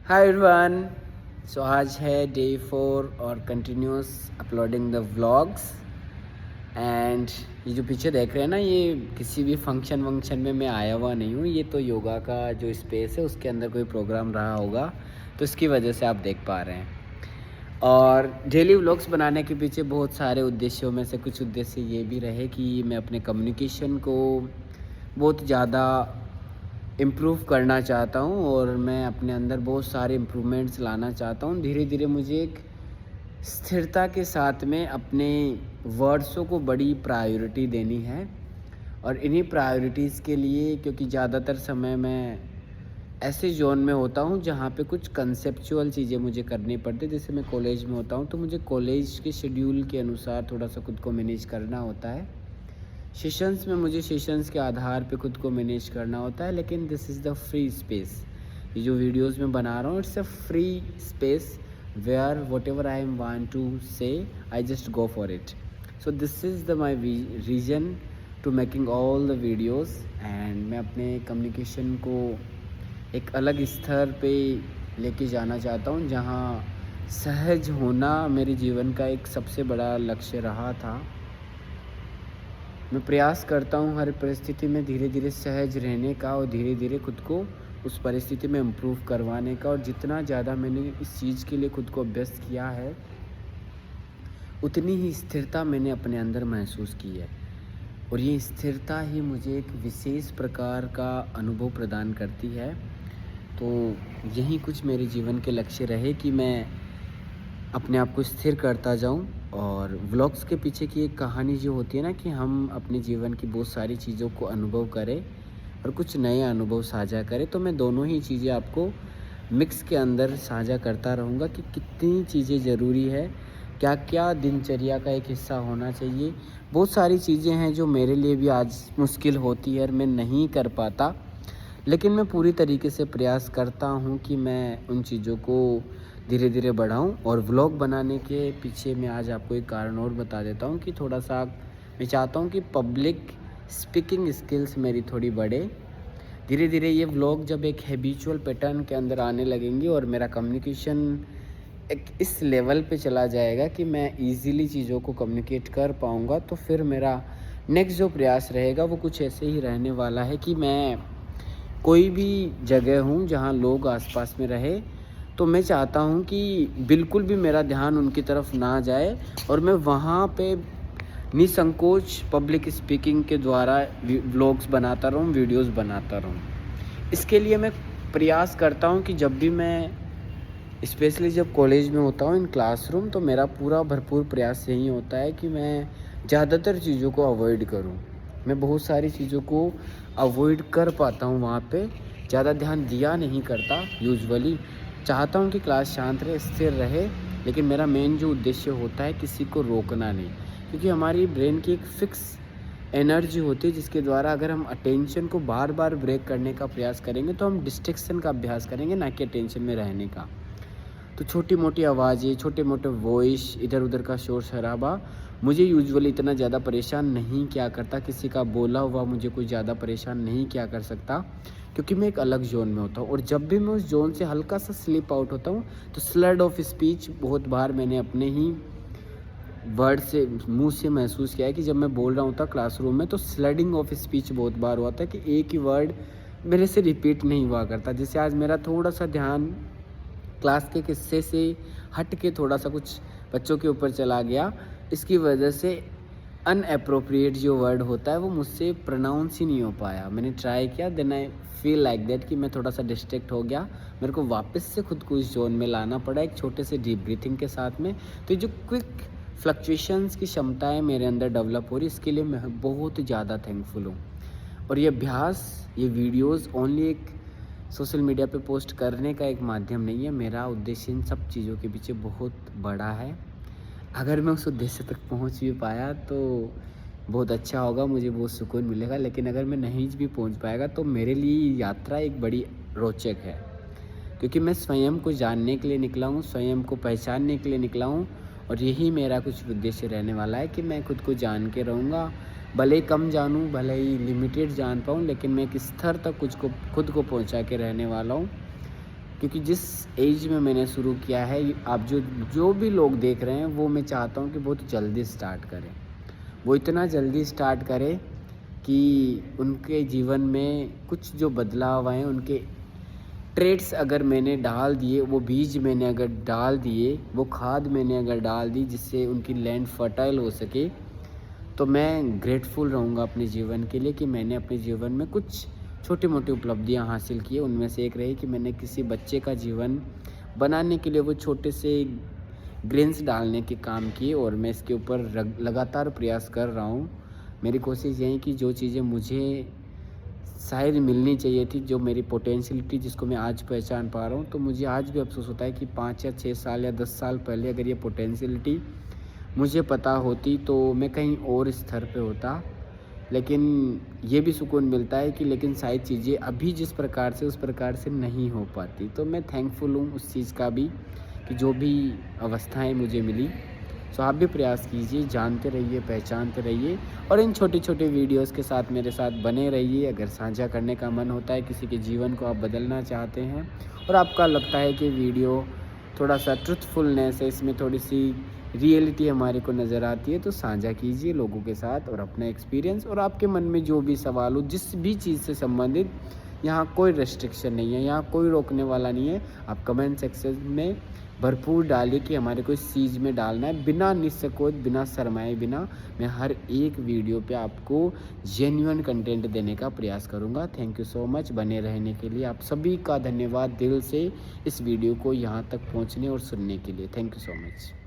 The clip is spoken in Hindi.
Hi everyone. सो आज है डे 4 और continuous uploading the vlogs. And ये जो पीछे देख रहे हैं ना, ये किसी भी फंक्शन में मैं आया हुआ नहीं हूँ। ये तो योगा का जो स्पेस है उसके अंदर कोई प्रोग्राम रहा होगा, तो इसकी वजह से आप देख पा रहे हैं। और डेली व्लॉग्स बनाने के पीछे बहुत सारे उद्देश्यों में से कुछ उद्देश्य ये भी रहे कि मैं अपने कम्युनिकेशन को बहुत ज़्यादा इम्प्रूव करना चाहता हूँ और मैं अपने अंदर बहुत सारे इम्प्रूवमेंट्स लाना चाहता हूँ। धीरे धीरे मुझे एक स्थिरता के साथ में अपने वर्ड्सों को बड़ी प्रायोरिटी देनी है। और इन्हीं प्रायोरिटीज़ के लिए, क्योंकि ज़्यादातर समय मैं ऐसे जोन में होता हूँ जहाँ पे कुछ कंसेप्चुअल चीज़ें मुझे करनी पड़ती है। जैसे मैं कॉलेज में होता हूँ तो मुझे कॉलेज के शेड्यूल के अनुसार थोड़ा सा खुद को मैनेज करना होता है। सेशंस में मुझे सेशंस के आधार पे खुद को मैनेज करना होता है। लेकिन this is the free space. ये जो वीडियोस मैं बना रहा हूँ, it's a free space where whatever I am want to say I just go for it. So this is the my reason to making all the videos. And मैं अपने कम्युनिकेशन को एक अलग स्तर पे लेके जाना चाहता हूँ, जहाँ सहज होना मेरे जीवन का एक सबसे बड़ा लक्ष्य रहा था। मैं प्रयास करता हूँ हर परिस्थिति में धीरे धीरे सहज रहने का और धीरे धीरे खुद को उस परिस्थिति में इम्प्रूव करवाने का। और जितना ज़्यादा मैंने इस चीज़ के लिए खुद को अभ्यस्त किया है, उतनी ही स्थिरता मैंने अपने अंदर महसूस की है। और ये स्थिरता ही मुझे एक विशेष प्रकार का अनुभव प्रदान करती है। तो यही कुछ मेरे जीवन के लक्ष्य रहे कि मैं अपने आप को स्थिर करता जाऊं। और व्लॉग्स के पीछे की एक कहानी जो होती है ना, कि हम अपने जीवन की बहुत सारी चीज़ों को अनुभव करें और कुछ नए अनुभव साझा करें। तो मैं दोनों ही चीज़ें आपको मिक्स के अंदर साझा करता रहूँगा कि कितनी चीज़ें ज़रूरी है, क्या क्या दिनचर्या का एक हिस्सा होना चाहिए। बहुत सारी चीज़ें हैं जो मेरे लिए भी आज मुश्किल होती है और मैं नहीं कर पाता, लेकिन मैं पूरी तरीके से प्रयास करता हूँ कि मैं उन चीज़ों को धीरे धीरे बढ़ाऊँ। और व्लॉग बनाने के पीछे मैं आज आपको एक कारण और बता देता हूँ कि थोड़ा सा मैं चाहता हूँ कि पब्लिक स्पीकिंग स्किल्स मेरी थोड़ी बढ़े। धीरे धीरे ये व्लॉग जब एक हैबिचुअल पैटर्न के अंदर आने लगेंगे और मेरा कम्युनिकेशन एक इस लेवल पे चला जाएगा कि मैं ईज़िली चीज़ों को कम्युनिकेट कर पाऊँगा, तो फिर मेरा नेक्स्ट जो प्रयास रहेगा वो कुछ ऐसे ही रहने वाला है कि मैं कोई भी जगह हूँ जहाँ लोग आसपास में रहे, तो मैं चाहता हूँ कि बिल्कुल भी मेरा ध्यान उनकी तरफ ना जाए और मैं वहाँ पे निसंकोच पब्लिक स्पीकिंग के द्वारा व्लॉग्स बनाता रहूँ, वीडियोस बनाता रहूँ। इसके लिए मैं प्रयास करता हूँ कि जब भी मैं, स्पेशली जब कॉलेज में होता हूँ इन क्लासरूम, तो मेरा पूरा भरपूर प्रयास यही होता है कि मैं ज़्यादातर चीज़ों को अवॉइड करूँ। मैं बहुत सारी चीज़ों को अवॉइड कर पाता हूँ, वहाँ पे ज़्यादा ध्यान दिया नहीं करता यूजुअली। चाहता हूँ कि क्लास शांत रहे, स्थिर रहे, लेकिन मेरा मेन जो उद्देश्य होता है किसी को रोकना नहीं। क्योंकि हमारी ब्रेन की एक फ़िक्स एनर्जी होती है जिसके द्वारा अगर हम अटेंशन को बार बार ब्रेक करने का प्रयास करेंगे तो हम डिस्ट्रैक्शन का अभ्यास करेंगे, ना कि अटेंशन में रहने का। तो छोटी मोटी आवाज़ें, छोटे मोटे वॉइस, इधर उधर का शोर शराबा मुझे यूजुअली इतना ज़्यादा परेशान नहीं किया करता। किसी का बोला हुआ मुझे कोई ज़्यादा परेशान नहीं किया कर सकता, क्योंकि मैं एक अलग जोन में होता हूँ। और जब भी मैं उस जोन से हल्का सा स्लिप आउट होता हूँ तो स्लर्ड ऑफ स्पीच बहुत बार मैंने अपने ही वर्ड से, मुंह से महसूस किया है कि जब मैं बोल रहा होता क्लासरूम में तो स्लडिंग ऑफ स्पीच बहुत बार हुआ था कि एक ही वर्ड मेरे से रिपीट नहीं हुआ करता। जैसे आज मेरा थोड़ा सा ध्यान क्लास के किस्से से हट के थोड़ा सा कुछ बच्चों के ऊपर चला गया। इसकी वजह से अनएप्रोप्रिएट जो वर्ड होता है वो मुझसे प्रोनाउंस ही नहीं हो पाया। मैंने ट्राई किया, then I feel like that कि मैं थोड़ा सा डिस्ट्रैक्ट हो गया। मेरे को वापस से खुद को इस जोन में लाना पड़ा एक छोटे से डीप ब्रीथिंग के साथ में। तो ये जो क्विक फ्लक्चुएशंस की क्षमताएं मेरे अंदर डेवलप हो रही, इसके लिए मैं बहुत ज़्यादा थैंकफुल हूँ। और ये अभ्यास, ये वीडियोस ओनली एक सोशल मीडिया पे पोस्ट करने का एक माध्यम नहीं है। मेरा उद्देश्य इन सब चीज़ों के पीछे बहुत बड़ा है। अगर मैं उस उद्देश्य तक पहुंच भी पाया तो बहुत अच्छा होगा, मुझे बहुत सुकून मिलेगा। लेकिन अगर मैं नहीं भी पहुंच पाएगा तो मेरे लिए यात्रा एक बड़ी रोचक है, क्योंकि मैं स्वयं को जानने के लिए निकला हूँ, स्वयं को पहचानने के लिए निकला हूँ। और यही मेरा कुछ उद्देश्य रहने वाला है कि मैं खुद को जान के रहूँगा। भले ही कम जानूँ, भले ही लिमिटेड जान पाऊँ, लेकिन मैं एक स्तर तक खुद को पहुँचा के रहने वाला हूँ। क्योंकि जिस एज में मैंने शुरू किया है, आप जो भी लोग देख रहे हैं, वो मैं चाहता हूँ कि बहुत जल्दी स्टार्ट करें। वो इतना जल्दी स्टार्ट करें कि उनके जीवन में कुछ जो बदलाव आए, उनके ट्रेड्स अगर मैंने डाल दिए, वो बीज मैंने अगर डाल दिए, वो खाद मैंने अगर डाल दी जिससे उनकी लैंड फर्टाइल हो सके, तो मैं ग्रेटफुल रहूँगा अपने जीवन के लिए कि मैंने अपने जीवन में कुछ छोटी मोटी उपलब्धियाँ हासिल की। उनमें से एक रही कि मैंने किसी बच्चे का जीवन बनाने के लिए वो छोटे से ग्रेन्स डालने के काम किए, और मैं इसके ऊपर लगातार प्रयास कर रहा हूँ। मेरी कोशिश यही कि जो चीज़ें मुझे शायद मिलनी चाहिए थी, जो मेरी पोटेंशियलिटी जिसको मैं आज पहचान पा रहा हूँ, तो मुझे आज भी अफ़सोस होता है कि 5 या 6 साल या 10 साल पहले अगर ये पोटेंशियलिटी मुझे पता होती तो मैं कहीं और स्तर पे होता। लेकिन ये भी सुकून मिलता है कि लेकिन शायद चीज़ें अभी जिस प्रकार से उस प्रकार से नहीं हो पाती। तो मैं थैंकफुल हूँ उस चीज़ का भी कि जो भी अवस्थाएँ मुझे मिली। सो आप भी प्रयास कीजिए, जानते रहिए, पहचानते रहिए, और इन छोटे-छोटे वीडियोज़ के साथ मेरे साथ बने रहिए। अगर साझा करने का मन होता है, किसी के जीवन को आप बदलना चाहते हैं और आपका लगता है कि वीडियो थोड़ा-सा ट्रुथफुलनेस है, इसमें थोड़ी-सी रियलिटी हमारे को नज़र आती है, तो साझा कीजिए लोगों के साथ और अपना एक्सपीरियंस, और आपके मन में जो भी सवाल हो, जिस भी चीज़ से संबंधित, यहाँ कोई रेस्ट्रिक्शन नहीं है, यहाँ कोई रोकने वाला नहीं है। आप कमेंट सेक्शन में भरपूर डालिए कि हमारे को इस चीज़ में डालना है, बिना निसंकोच, बिना शर्माए बिना। मैं हर एक वीडियो पे आपको जेन्युइन कंटेंट देने का प्रयास करूँगा। थैंक यू सो मच बने रहने के लिए। आप सभी का धन्यवाद दिल से इस वीडियो को यहाँ तक पहुँचने और सुनने के लिए। Thank you so much.